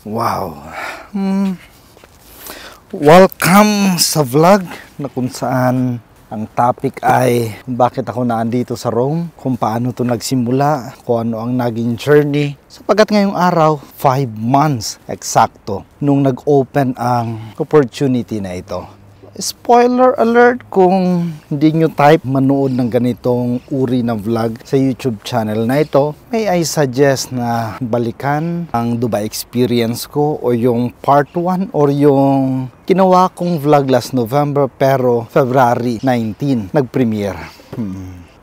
Wow. Welcome sa vlog na kung saan ang topic ay bakit ako naandito sa Rome, kung paano ito nagsimula, kung ano ang naging journey. Sapagkat ngayong araw, 5 months eksakto nung nag-open ang opportunity na ito. Spoiler alert kung hindi nyo type manood ng ganitong uri ng vlog sa YouTube channel na ito, may I suggest na balikan ang Dubai experience ko o yung part 1 or yung ginawa kong vlog last November pero February 19 nag-premiere.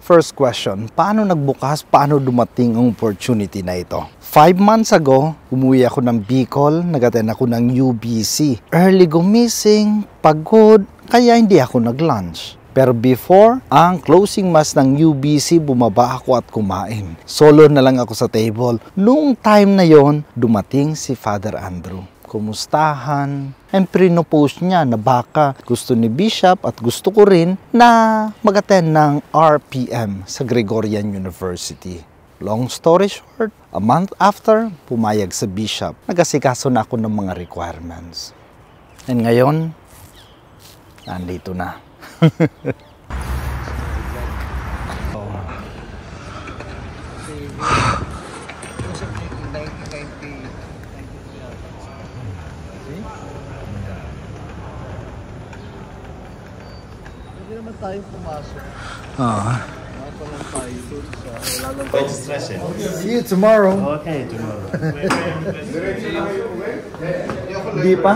First question, paano nagbukas, paano dumating ang opportunity na ito? 5 months ago, umuwi ako ng Bicol, nag-attend ako ng UBC. Early gumising, pagod, kaya hindi ako nag-lunch. Pero before ang closing mass ng UBC, bumaba ako at kumain. Solo na lang ako sa table. Noong time na yon, dumating si Father Andrew. Kumustahan, and pinopose niya na baka gusto ni Bishop at gusto ko rin na mag-attend ng RPM sa Gregorian University. Long story short, a month after, pumayag sa Bishop. Nag-asikaso na ako ng mga requirements. And ngayon, nandito na. Hindi naman tayo pumasok. Lang tayo dun sa See you tomorrow. Okay, tomorrow. Hindi pa?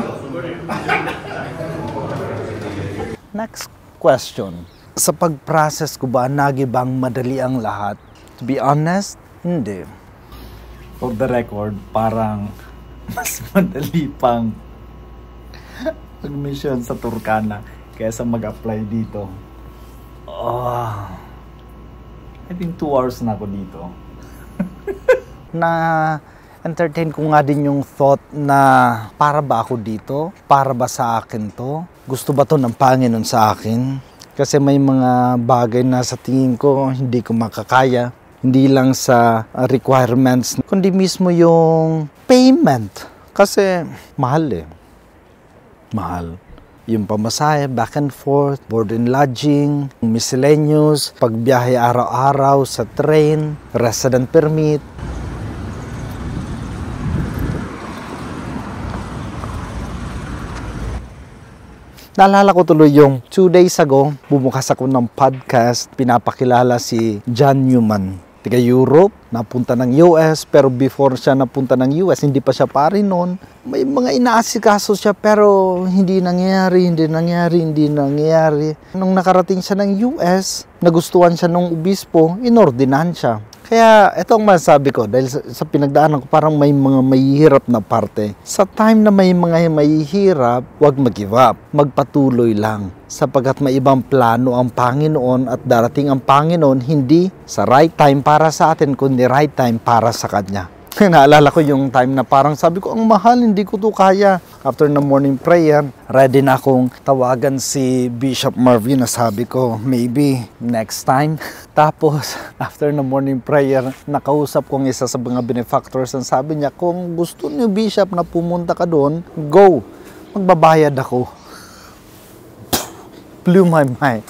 Next question. Sa pag-process ko ba, nagibang madali ang lahat? To be honest, hindi. For the record, parang mas madali pang mag-mission sa Turkana kaysa mag-apply dito. I think 2 hours na ako dito. Na-entertain ko nga din yung thought na para ba ako dito? Para ba sa akin to? Gusto ba to ng Panginoon sa akin? Kasi may mga bagay na sa tingin ko hindi ko makakaya. Hindi lang sa requirements, kundi mismo yung payment. Kasi mahal eh. Mahal. Yung pamasahe, back and forth, board and lodging, miscellaneous, pagbiyahe araw-araw sa train, resident permit. Naalala ko tuloy yung 2 days ago, bumukas ako ng podcast, pinapakilala si John Newman. Tiga Europe, napunta ng US, pero before siya napunta ng US, hindi pa siya pari noon. May mga inaasikaso siya, pero hindi nangyari. Nung nakarating siya ng US, nagustuhan siya ng obispo, inordinan siya. Kaya ito ang masasabi ko, dahil sa pinagdaanan ko, parang may mga mahihirap na parte. Sa time na may mga mahihirap, huwag mag-give up. Magpatuloy lang. Sapagkat may ibang plano ang Panginoon at darating ang Panginoon hindi sa right time para sa atin, kundi right time para sa Kanya. Naalala ko yung time na parang sabi ko, ang mahal, hindi ko to kaya. After ng morning prayer, ready na akong tawagan si Bishop Marvin na sabi ko, maybe next time. Tapos, after ng morning prayer, nakausap kong isa sa mga benefactors and sabi niya, kung gusto niyo Bishop na pumunta ka doon, go, magbabayad ako. Blew my mind.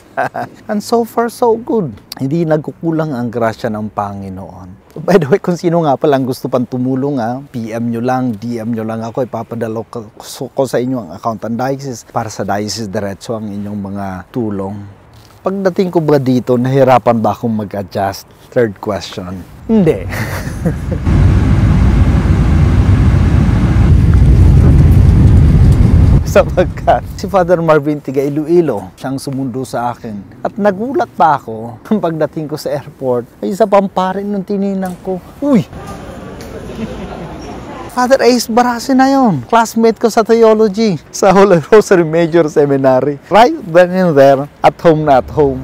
And so far, so good. Hindi nagkukulang ang grasya ng Panginoon. By the way, kung sino nga palang gusto pang tumulong, PM nyo lang, DM nyo lang ako, ipapadala ko sa inyo ang account ng diocese para sa diocese diretso ang inyong mga tulong. Pagdating ko ba dito, nahirapan ba akong mag-adjust? Third question. Hindi. Sapagkat si Father Marvin tiga Iloilo, siyang sumundo sa akin. At nagulat pa ako pagdating ko sa airport, ay isa pang pare nung tininang ko. Uy! Father Ace Barasi na yun. Classmate ko sa theology sa Holy Rosary Major Seminary. Right then and there, at home na at home.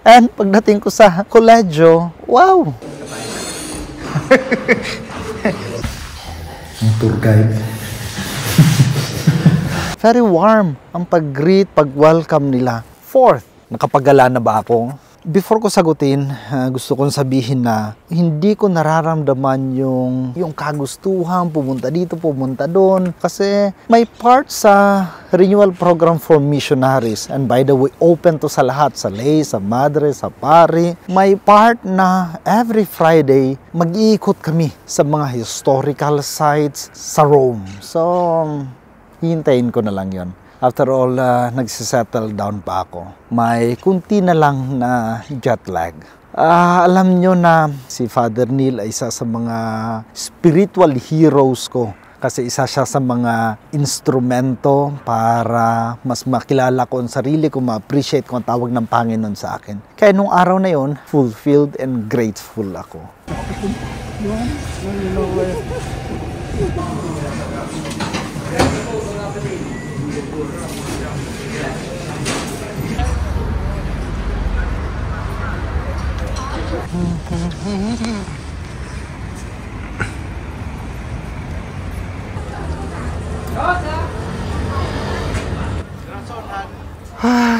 And pagdating ko sa koledyo, wow! Tour guide. Very warm ang pag-greet, pag-welcome nila. Fourth, nakapagala na ba ako? Before ko sagutin, gusto kong sabihin na hindi ko nararamdaman yung kagustuhan, pumunta dito, pumunta doon. Kasi may part sa renewal program for missionaries. And by the way, open to sa lahat, sa lay, sa madre, sa pari. May part na every Friday, mag-iikot kami sa mga historical sites sa Rome. So, hintayin ko na lang yon. After all, nagsisettle down pa ako. May kunti na lang na jet lag. Alam nyo na si Father Neil ay isa sa mga spiritual heroes ko. Kasi isa siya sa mga instrumento para mas makilala ko ang sarili ko, ma-appreciate ko ang tawag ng Panginoon sa akin. Kaya nung araw na yon, fulfilled and grateful ako.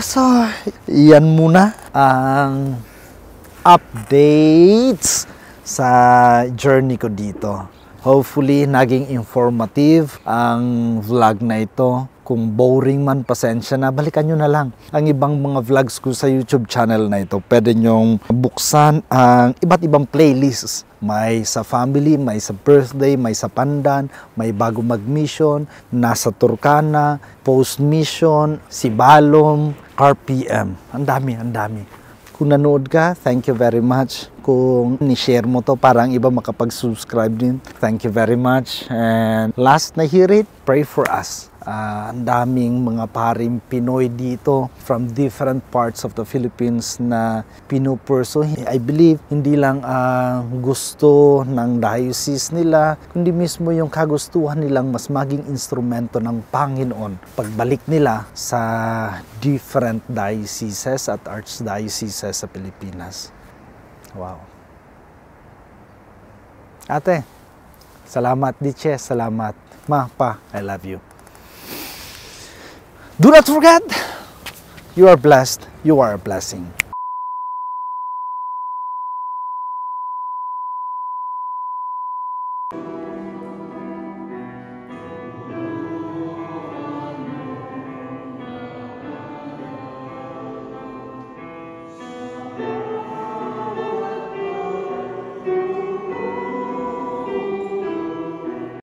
So, yan muna ang updates sa journey ko dito. Hopefully, naging informative ang vlog na ito. Kung boring man, pasensya na, balikan nyo na lang ang ibang mga vlogs ko sa YouTube channel na ito. Pwede nyong buksan ang iba't ibang playlists. May sa family, may sa birthday, may sa pandan, may bago mag-mission, nasa Turkana, post-mission, Sibalom, RPM. Ang dami, ang dami. Kung nanood ka, thank you very much. Kung ni-share mo to para ang iba makapag-subscribe din, thank you very much. And last na hear it, pray for us. Ang daming mga paring Pinoy dito from different parts of the Philippines na pinupurso. I believe hindi lang gusto ng diocese nila, kundi mismo yung kagustuhan nilang mas maging instrumento ng Panginoon pagbalik nila sa different dioceses at archdioceses sa Pilipinas. Wow. Ate, salamat. Diche, salamat. Ma, pa, I love you. Do not forget, you are blessed, you are a blessing.